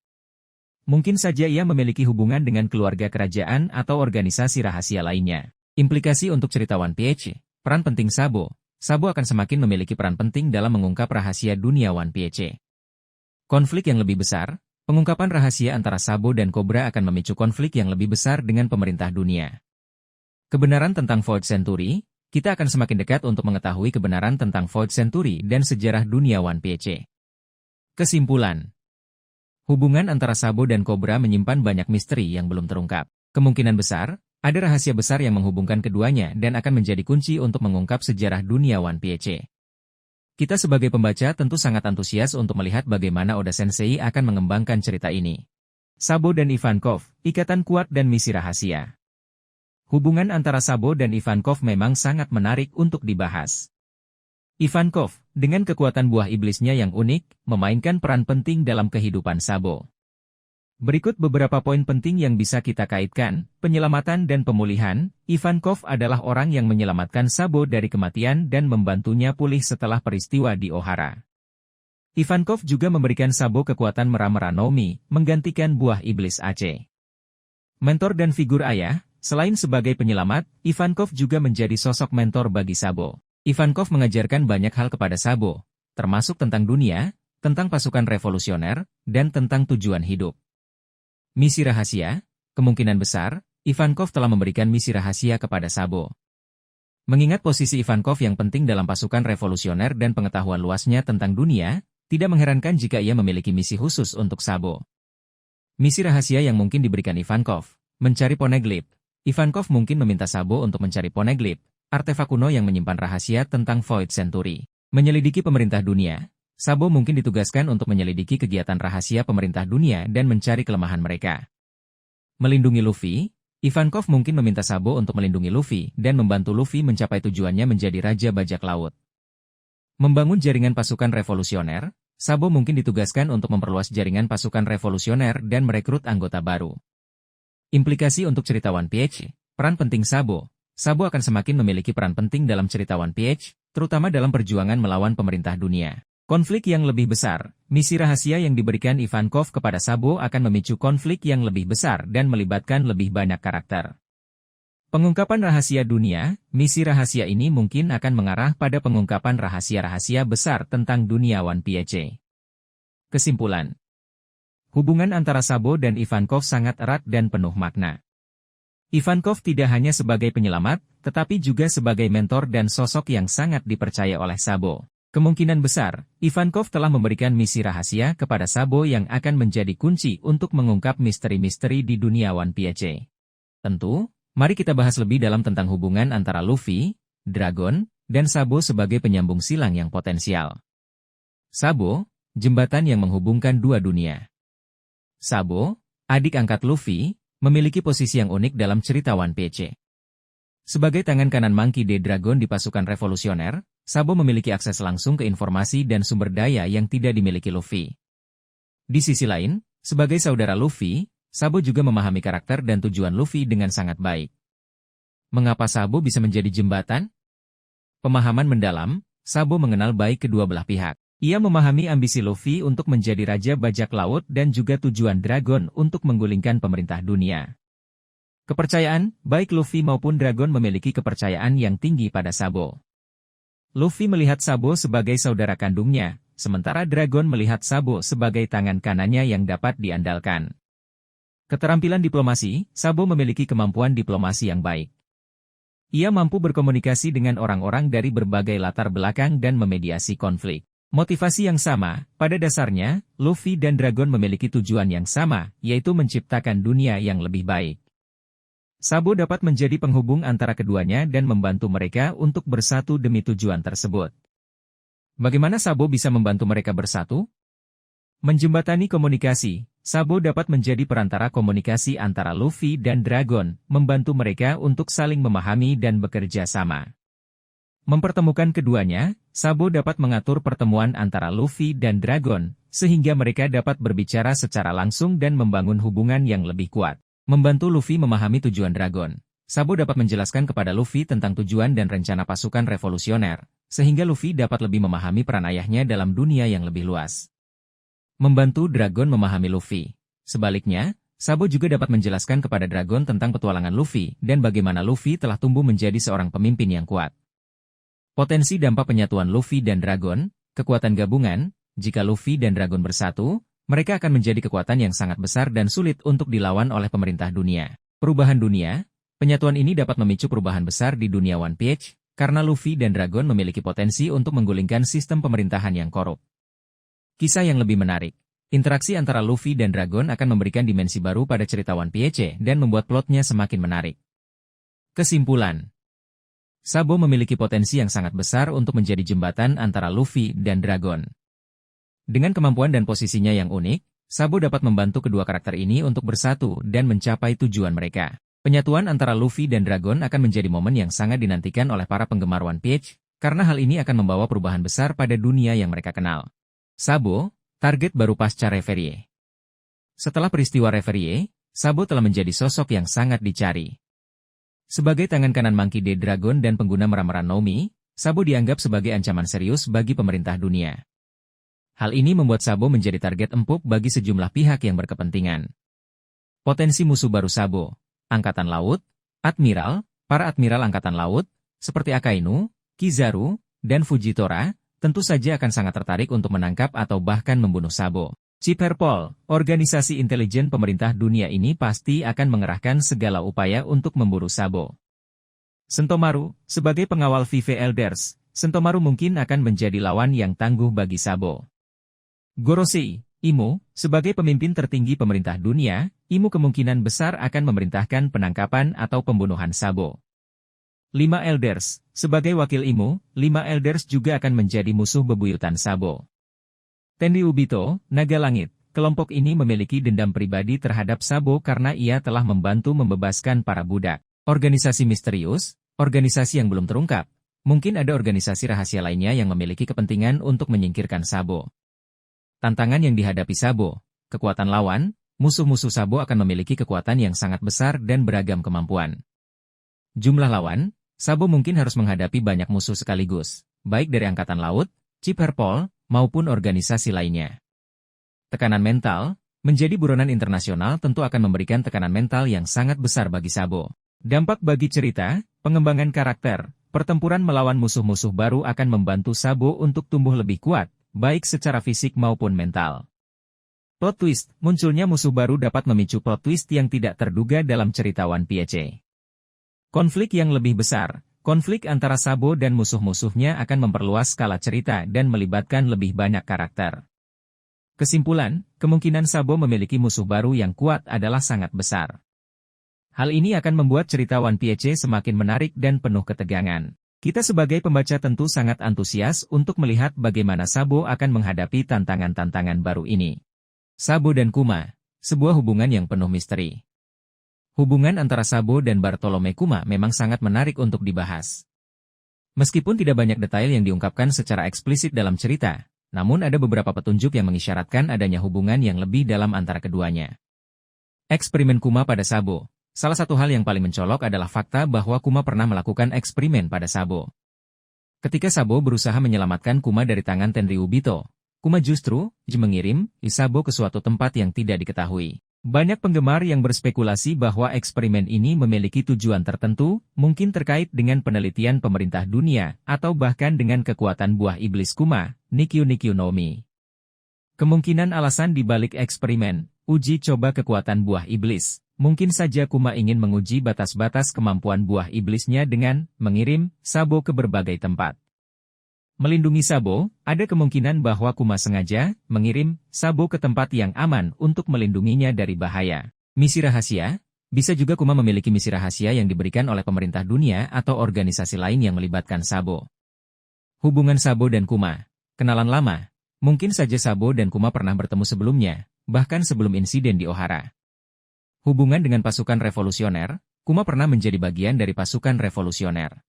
Mungkin saja ia memiliki hubungan dengan keluarga kerajaan atau organisasi rahasia lainnya. Implikasi untuk cerita One Piece, peran penting Sabo. Sabo akan semakin memiliki peran penting dalam mengungkap rahasia dunia One Piece. Konflik yang lebih besar. Pengungkapan rahasia antara Sabo dan Cobra akan memicu konflik yang lebih besar dengan pemerintah dunia. Kebenaran tentang Void Century, kita akan semakin dekat untuk mengetahui kebenaran tentang Void Century dan sejarah dunia One Piece. Kesimpulan. Hubungan antara Sabo dan Cobra menyimpan banyak misteri yang belum terungkap. Kemungkinan besar, ada rahasia besar yang menghubungkan keduanya dan akan menjadi kunci untuk mengungkap sejarah dunia One Piece. Kita sebagai pembaca tentu sangat antusias untuk melihat bagaimana Oda Sensei akan mengembangkan cerita ini. Sabo dan Ivankov, ikatan kuat dan misi rahasia. Hubungan antara Sabo dan Ivankov memang sangat menarik untuk dibahas. Ivankov, dengan kekuatan buah iblisnya yang unik, memainkan peran penting dalam kehidupan Sabo. Berikut beberapa poin penting yang bisa kita kaitkan. Penyelamatan dan pemulihan. Ivankov adalah orang yang menyelamatkan Sabo dari kematian dan membantunya pulih setelah peristiwa di Ohara. Ivankov juga memberikan Sabo kekuatan Mera-Mera Nomi, menggantikan buah iblis Aceh. Mentor dan figur ayah. Selain sebagai penyelamat, Ivankov juga menjadi sosok mentor bagi Sabo. Ivankov mengajarkan banyak hal kepada Sabo, termasuk tentang dunia, tentang pasukan revolusioner, dan tentang tujuan hidup. Misi rahasia. Kemungkinan besar, Ivankov telah memberikan misi rahasia kepada Sabo. Mengingat posisi Ivankov yang penting dalam pasukan revolusioner dan pengetahuan luasnya tentang dunia, tidak mengherankan jika ia memiliki misi khusus untuk Sabo. Misi rahasia yang mungkin diberikan Ivankov, mencari Poneglyph. Ivankov mungkin meminta Sabo untuk mencari Poneglyph, artefak kuno yang menyimpan rahasia tentang Void Century. Menyelidiki pemerintah dunia. Sabo mungkin ditugaskan untuk menyelidiki kegiatan rahasia pemerintah dunia dan mencari kelemahan mereka. Melindungi Luffy. Ivankov mungkin meminta Sabo untuk melindungi Luffy dan membantu Luffy mencapai tujuannya menjadi Raja Bajak Laut. Membangun jaringan pasukan revolusioner. Sabo mungkin ditugaskan untuk memperluas jaringan pasukan revolusioner dan merekrut anggota baru. Implikasi untuk cerita One Piece. Peran penting Sabo. Sabo akan semakin memiliki peran penting dalam cerita One Piece, terutama dalam perjuangan melawan pemerintah dunia. Konflik yang lebih besar. Misi rahasia yang diberikan Ivankov kepada Sabo akan memicu konflik yang lebih besar dan melibatkan lebih banyak karakter. Pengungkapan rahasia dunia. Misi rahasia ini mungkin akan mengarah pada pengungkapan rahasia-rahasia besar tentang dunia One Piece. Kesimpulan. Hubungan antara Sabo dan Ivankov sangat erat dan penuh makna. Ivankov tidak hanya sebagai penyelamat, tetapi juga sebagai mentor dan sosok yang sangat dipercaya oleh Sabo. Kemungkinan besar, Ivankov telah memberikan misi rahasia kepada Sabo yang akan menjadi kunci untuk mengungkap misteri-misteri di dunia One Piece. Tentu, mari kita bahas lebih dalam tentang hubungan antara Luffy, Dragon, dan Sabo sebagai penyambung silang yang potensial. Sabo, jembatan yang menghubungkan dua dunia. Sabo, adik angkat Luffy, memiliki posisi yang unik dalam cerita One Piece. Sebagai tangan kanan Monkey D. Dragon di pasukan revolusioner, Sabo memiliki akses langsung ke informasi dan sumber daya yang tidak dimiliki Luffy. Di sisi lain, sebagai saudara Luffy, Sabo juga memahami karakter dan tujuan Luffy dengan sangat baik. Mengapa Sabo bisa menjadi jembatan? Pemahaman mendalam, Sabo mengenal baik kedua belah pihak. Ia memahami ambisi Luffy untuk menjadi Raja Bajak Laut dan juga tujuan Dragon untuk menggulingkan pemerintah dunia. Kepercayaan, baik Luffy maupun Dragon memiliki kepercayaan yang tinggi pada Sabo. Luffy melihat Sabo sebagai saudara kandungnya, sementara Dragon melihat Sabo sebagai tangan kanannya yang dapat diandalkan. Keterampilan diplomasi, Sabo memiliki kemampuan diplomasi yang baik. Ia mampu berkomunikasi dengan orang-orang dari berbagai latar belakang dan memediasi konflik. Motivasi yang sama, pada dasarnya, Luffy dan Dragon memiliki tujuan yang sama, yaitu menciptakan dunia yang lebih baik. Sabo dapat menjadi penghubung antara keduanya dan membantu mereka untuk bersatu demi tujuan tersebut. Bagaimana Sabo bisa membantu mereka bersatu? Menjembatani komunikasi, Sabo dapat menjadi perantara komunikasi antara Luffy dan Dragon, membantu mereka untuk saling memahami dan bekerja sama. Mempertemukan keduanya, Sabo dapat mengatur pertemuan antara Luffy dan Dragon, sehingga mereka dapat berbicara secara langsung dan membangun hubungan yang lebih kuat. Membantu Luffy memahami tujuan Dragon, Sabo dapat menjelaskan kepada Luffy tentang tujuan dan rencana pasukan revolusioner, sehingga Luffy dapat lebih memahami peran ayahnya dalam dunia yang lebih luas. Membantu Dragon memahami Luffy. Sebaliknya, Sabo juga dapat menjelaskan kepada Dragon tentang petualangan Luffy dan bagaimana Luffy telah tumbuh menjadi seorang pemimpin yang kuat. Potensi dampak penyatuan Luffy dan Dragon, kekuatan gabungan. Jika Luffy dan Dragon bersatu, mereka akan menjadi kekuatan yang sangat besar dan sulit untuk dilawan oleh pemerintah dunia. Perubahan dunia, penyatuan ini dapat memicu perubahan besar di dunia One Piece, karena Luffy dan Dragon memiliki potensi untuk menggulingkan sistem pemerintahan yang korup. Kisah yang lebih menarik. Interaksi antara Luffy dan Dragon akan memberikan dimensi baru pada cerita One Piece dan membuat plotnya semakin menarik. Kesimpulan. Sabo memiliki potensi yang sangat besar untuk menjadi jembatan antara Luffy dan Dragon. Dengan kemampuan dan posisinya yang unik, Sabo dapat membantu kedua karakter ini untuk bersatu dan mencapai tujuan mereka. Penyatuan antara Luffy dan Dragon akan menjadi momen yang sangat dinantikan oleh para penggemar One Piece, karena hal ini akan membawa perubahan besar pada dunia yang mereka kenal. Sabo, target baru pasca Reverie. Setelah peristiwa Reverie, Sabo telah menjadi sosok yang sangat dicari. Sebagai tangan kanan Monkey D. Dragon dan pengguna meram-meram Nomi, Sabo dianggap sebagai ancaman serius bagi pemerintah dunia. Hal ini membuat Sabo menjadi target empuk bagi sejumlah pihak yang berkepentingan. Potensi musuh baru Sabo, Angkatan Laut, Admiral, para Admiral Angkatan Laut, seperti Akainu, Kizaru, dan Fujitora, tentu saja akan sangat tertarik untuk menangkap atau bahkan membunuh Sabo. Ciperpol, organisasi intelijen pemerintah dunia ini pasti akan mengerahkan segala upaya untuk memburu Sabo. Sentomaru, sebagai pengawal Vive Elders, Sentomaru mungkin akan menjadi lawan yang tangguh bagi Sabo. Gorosei, Imo, sebagai pemimpin tertinggi pemerintah dunia, Imo kemungkinan besar akan memerintahkan penangkapan atau pembunuhan Sabo. 5 Elders, sebagai wakil Imo, 5 Elders juga akan menjadi musuh bebuyutan Sabo. Tenryubito, Naga Langit, kelompok ini memiliki dendam pribadi terhadap Sabo karena ia telah membantu membebaskan para budak. Organisasi misterius, organisasi yang belum terungkap, mungkin ada organisasi rahasia lainnya yang memiliki kepentingan untuk menyingkirkan Sabo. Tantangan yang dihadapi Sabo, kekuatan lawan, musuh-musuh Sabo akan memiliki kekuatan yang sangat besar dan beragam kemampuan. Jumlah lawan, Sabo mungkin harus menghadapi banyak musuh sekaligus, baik dari Angkatan Laut, Ciperpol, maupun organisasi lainnya. Tekanan mental, menjadi buronan internasional tentu akan memberikan tekanan mental yang sangat besar bagi Sabo. Dampak bagi cerita, pengembangan karakter, pertempuran melawan musuh-musuh baru akan membantu Sabo untuk tumbuh lebih kuat, baik secara fisik maupun mental. Plot twist, munculnya musuh baru dapat memicu plot twist yang tidak terduga dalam cerita One Piece. Konflik yang lebih besar. Konflik antara Sabo dan musuh-musuhnya akan memperluas skala cerita dan melibatkan lebih banyak karakter. Kesimpulan, kemungkinan Sabo memiliki musuh baru yang kuat adalah sangat besar. Hal ini akan membuat cerita One Piece semakin menarik dan penuh ketegangan. Kita sebagai pembaca tentu sangat antusias untuk melihat bagaimana Sabo akan menghadapi tantangan-tantangan baru ini. Sabo dan Kuma, sebuah hubungan yang penuh misteri. Hubungan antara Sabo dan Bartolome Kuma memang sangat menarik untuk dibahas. Meskipun tidak banyak detail yang diungkapkan secara eksplisit dalam cerita, namun ada beberapa petunjuk yang mengisyaratkan adanya hubungan yang lebih dalam antara keduanya. Eksperimen Kuma pada Sabo. Salah satu hal yang paling mencolok adalah fakta bahwa Kuma pernah melakukan eksperimen pada Sabo. Ketika Sabo berusaha menyelamatkan Kuma dari tangan Tenryubito, Kuma justru mengirim Sabo ke suatu tempat yang tidak diketahui. Banyak penggemar yang berspekulasi bahwa eksperimen ini memiliki tujuan tertentu, mungkin terkait dengan penelitian pemerintah dunia, atau bahkan dengan kekuatan buah iblis Kuma, Nikyu Nikyu no Mi. Kemungkinan alasan di balik eksperimen, uji coba kekuatan buah iblis, mungkin saja Kuma ingin menguji batas-batas kemampuan buah iblisnya dengan mengirim Sabo ke berbagai tempat. Melindungi Sabo, ada kemungkinan bahwa Kuma sengaja mengirim Sabo ke tempat yang aman untuk melindunginya dari bahaya. Misi rahasia, bisa juga Kuma memiliki misi rahasia yang diberikan oleh pemerintah dunia atau organisasi lain yang melibatkan Sabo. Hubungan Sabo dan Kuma, kenalan lama, mungkin saja Sabo dan Kuma pernah bertemu sebelumnya, bahkan sebelum insiden di Ohara. Hubungan dengan pasukan revolusioner, Kuma pernah menjadi bagian dari pasukan revolusioner.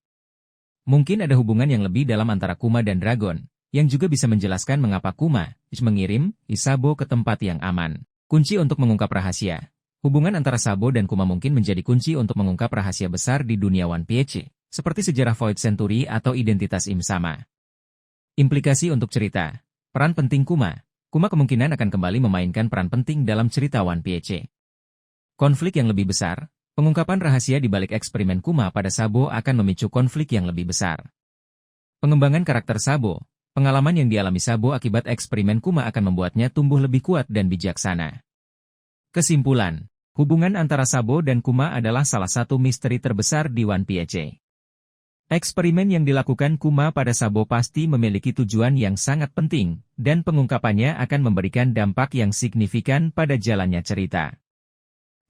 Mungkin ada hubungan yang lebih dalam antara Kuma dan Dragon, yang juga bisa menjelaskan mengapa Kuma mengirim Sabo ke tempat yang aman. Kunci untuk mengungkap rahasia. Hubungan antara Sabo dan Kuma mungkin menjadi kunci untuk mengungkap rahasia besar di dunia One Piece, seperti sejarah Void Century atau identitas Im Sama. Implikasi untuk cerita. Peran penting Kuma. Kuma kemungkinan akan kembali memainkan peran penting dalam cerita One Piece. Konflik yang lebih besar. Pengungkapan rahasia di balik eksperimen Kuma pada Sabo akan memicu konflik yang lebih besar. Pengembangan karakter Sabo. Pengalaman yang dialami Sabo akibat eksperimen Kuma akan membuatnya tumbuh lebih kuat dan bijaksana. Kesimpulan. Hubungan antara Sabo dan Kuma adalah salah satu misteri terbesar di One Piece. Eksperimen yang dilakukan Kuma pada Sabo pasti memiliki tujuan yang sangat penting, dan pengungkapannya akan memberikan dampak yang signifikan pada jalannya cerita.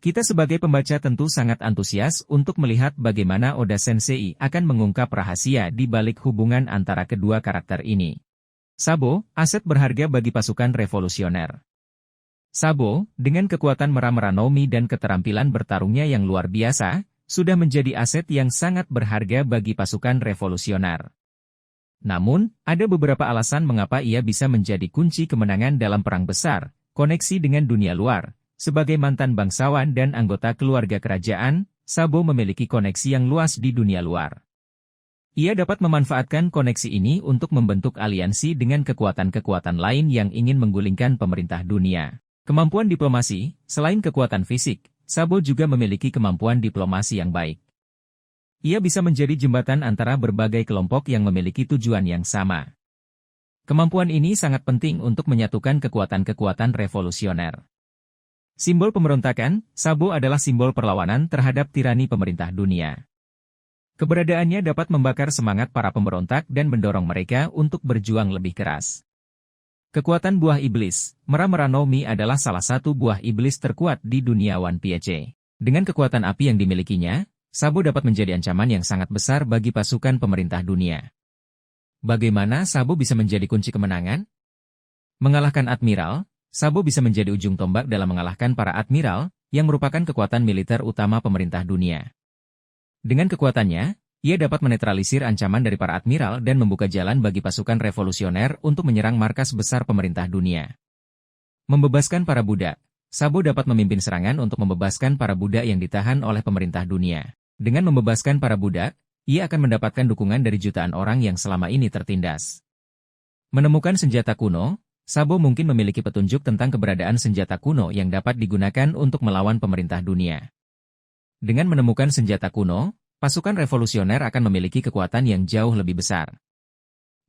Kita sebagai pembaca tentu sangat antusias untuk melihat bagaimana Oda Sensei akan mengungkap rahasia di balik hubungan antara kedua karakter ini. Sabo, aset berharga bagi pasukan revolusioner. Sabo, dengan kekuatan meram-meram Nomi dan keterampilan bertarungnya yang luar biasa, sudah menjadi aset yang sangat berharga bagi pasukan revolusioner. Namun, ada beberapa alasan mengapa ia bisa menjadi kunci kemenangan dalam perang besar, koneksi dengan dunia luar, Sebagai mantan bangsawan dan anggota keluarga kerajaan, Sabo memiliki koneksi yang luas di dunia luar. Ia dapat memanfaatkan koneksi ini untuk membentuk aliansi dengan kekuatan-kekuatan lain yang ingin menggulingkan pemerintah dunia. Kemampuan diplomasi, selain kekuatan fisik, Sabo juga memiliki kemampuan diplomasi yang baik. Ia bisa menjadi jembatan antara berbagai kelompok yang memiliki tujuan yang sama. Kemampuan ini sangat penting untuk menyatukan kekuatan-kekuatan revolusioner. Simbol pemberontakan, Sabo adalah simbol perlawanan terhadap tirani pemerintah dunia. Keberadaannya dapat membakar semangat para pemberontak dan mendorong mereka untuk berjuang lebih keras. Kekuatan buah iblis, Mera-Mera no Mi adalah salah satu buah iblis terkuat di dunia One Piece. Dengan kekuatan api yang dimilikinya, Sabo dapat menjadi ancaman yang sangat besar bagi pasukan pemerintah dunia. Bagaimana Sabo bisa menjadi kunci kemenangan? Mengalahkan Admiral, Sabo bisa menjadi ujung tombak dalam mengalahkan para Admiral, yang merupakan kekuatan militer utama pemerintah dunia. Dengan kekuatannya, ia dapat menetralisir ancaman dari para Admiral dan membuka jalan bagi pasukan revolusioner untuk menyerang markas besar pemerintah dunia. Membebaskan para budak, Sabo dapat memimpin serangan untuk membebaskan para budak yang ditahan oleh pemerintah dunia. Dengan membebaskan para budak, ia akan mendapatkan dukungan dari jutaan orang yang selama ini tertindas. Menemukan senjata kuno, Sabo mungkin memiliki petunjuk tentang keberadaan senjata kuno yang dapat digunakan untuk melawan pemerintah dunia. Dengan menemukan senjata kuno, pasukan revolusioner akan memiliki kekuatan yang jauh lebih besar.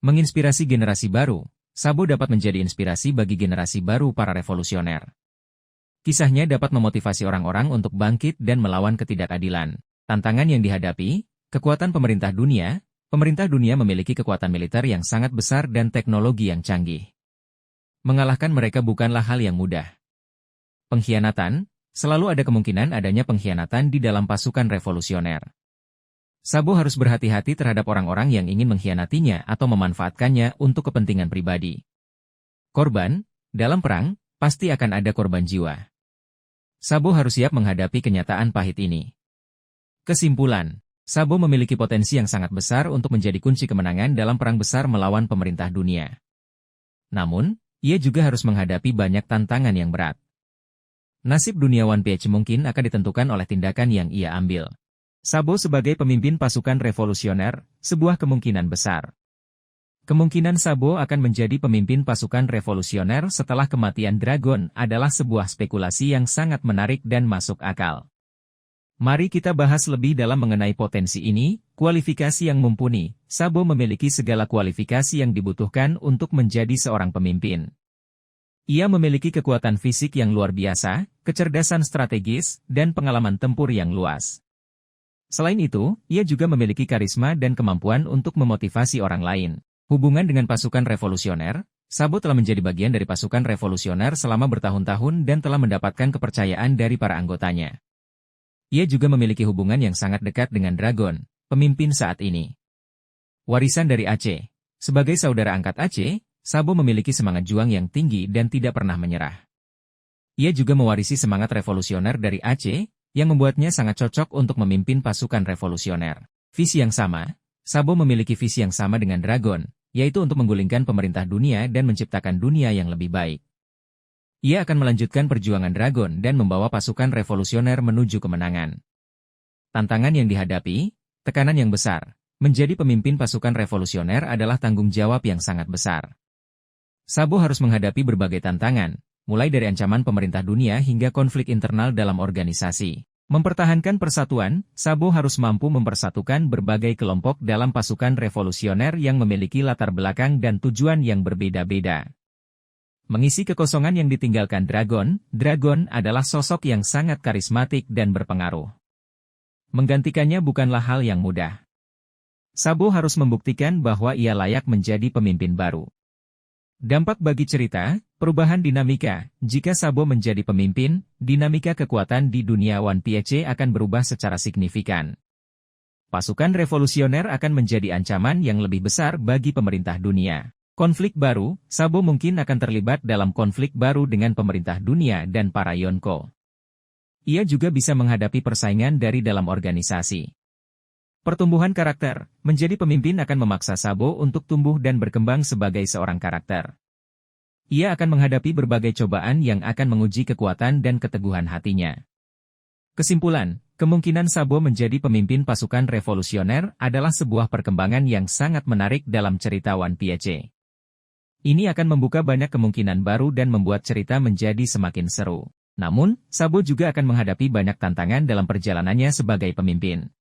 Menginspirasi generasi baru, Sabo dapat menjadi inspirasi bagi generasi baru para revolusioner. Kisahnya dapat memotivasi orang-orang untuk bangkit dan melawan ketidakadilan. Tantangan yang dihadapi, kekuatan pemerintah dunia memiliki kekuatan militer yang sangat besar dan teknologi yang canggih. Mengalahkan mereka bukanlah hal yang mudah. Pengkhianatan, selalu ada kemungkinan adanya pengkhianatan di dalam pasukan revolusioner. Sabo harus berhati-hati terhadap orang-orang yang ingin mengkhianatinya atau memanfaatkannya untuk kepentingan pribadi. Korban, dalam perang, pasti akan ada korban jiwa. Sabo harus siap menghadapi kenyataan pahit ini. Kesimpulan, Sabo memiliki potensi yang sangat besar untuk menjadi kunci kemenangan dalam perang besar melawan pemerintah dunia. Namun, ia juga harus menghadapi banyak tantangan yang berat. Nasib dunia One Piece mungkin akan ditentukan oleh tindakan yang ia ambil. Sabo sebagai pemimpin pasukan revolusioner, sebuah kemungkinan besar. Kemungkinan Sabo akan menjadi pemimpin pasukan revolusioner setelah kematian Dragon adalah sebuah spekulasi yang sangat menarik dan masuk akal. Mari kita bahas lebih dalam mengenai potensi ini. Kualifikasi yang mumpuni. Sabo memiliki segala kualifikasi yang dibutuhkan untuk menjadi seorang pemimpin. Ia memiliki kekuatan fisik yang luar biasa, kecerdasan strategis, dan pengalaman tempur yang luas. Selain itu, ia juga memiliki karisma dan kemampuan untuk memotivasi orang lain. Hubungan dengan pasukan revolusioner, Sabo telah menjadi bagian dari pasukan revolusioner selama bertahun-tahun dan telah mendapatkan kepercayaan dari para anggotanya. Ia juga memiliki hubungan yang sangat dekat dengan Dragon, pemimpin saat ini. Warisan dari Aceh. Sebagai saudara angkat Aceh, Sabo memiliki semangat juang yang tinggi dan tidak pernah menyerah. Ia juga mewarisi semangat revolusioner dari Aceh, yang membuatnya sangat cocok untuk memimpin pasukan revolusioner. Visi yang sama, Sabo memiliki visi yang sama dengan Dragon, yaitu untuk menggulingkan pemerintah dunia dan menciptakan dunia yang lebih baik. Ia akan melanjutkan perjuangan Dragon dan membawa pasukan revolusioner menuju kemenangan. Tantangan yang dihadapi, tekanan yang besar, menjadi pemimpin pasukan revolusioner adalah tanggung jawab yang sangat besar. Sabo harus menghadapi berbagai tantangan, mulai dari ancaman pemerintah dunia hingga konflik internal dalam organisasi. Mempertahankan persatuan, Sabo harus mampu mempersatukan berbagai kelompok dalam pasukan revolusioner yang memiliki latar belakang dan tujuan yang berbeda-beda. Mengisi kekosongan yang ditinggalkan Dragon, Dragon adalah sosok yang sangat karismatik dan berpengaruh. Menggantikannya bukanlah hal yang mudah. Sabo harus membuktikan bahwa ia layak menjadi pemimpin baru. Dampak bagi cerita, perubahan dinamika. Jika Sabo menjadi pemimpin, dinamika kekuatan di dunia One Piece akan berubah secara signifikan. Pasukan revolusioner akan menjadi ancaman yang lebih besar bagi pemerintah dunia. Konflik baru, Sabo mungkin akan terlibat dalam konflik baru dengan pemerintah dunia dan para Yonko. Ia juga bisa menghadapi persaingan dari dalam organisasi. Pertumbuhan karakter, menjadi pemimpin akan memaksa Sabo untuk tumbuh dan berkembang sebagai seorang karakter. Ia akan menghadapi berbagai cobaan yang akan menguji kekuatan dan keteguhan hatinya. Kesimpulan, kemungkinan Sabo menjadi pemimpin pasukan revolusioner adalah sebuah perkembangan yang sangat menarik dalam cerita One Piece. Ini akan membuka banyak kemungkinan baru dan membuat cerita menjadi semakin seru. Namun, Sabo juga akan menghadapi banyak tantangan dalam perjalanannya sebagai pemimpin.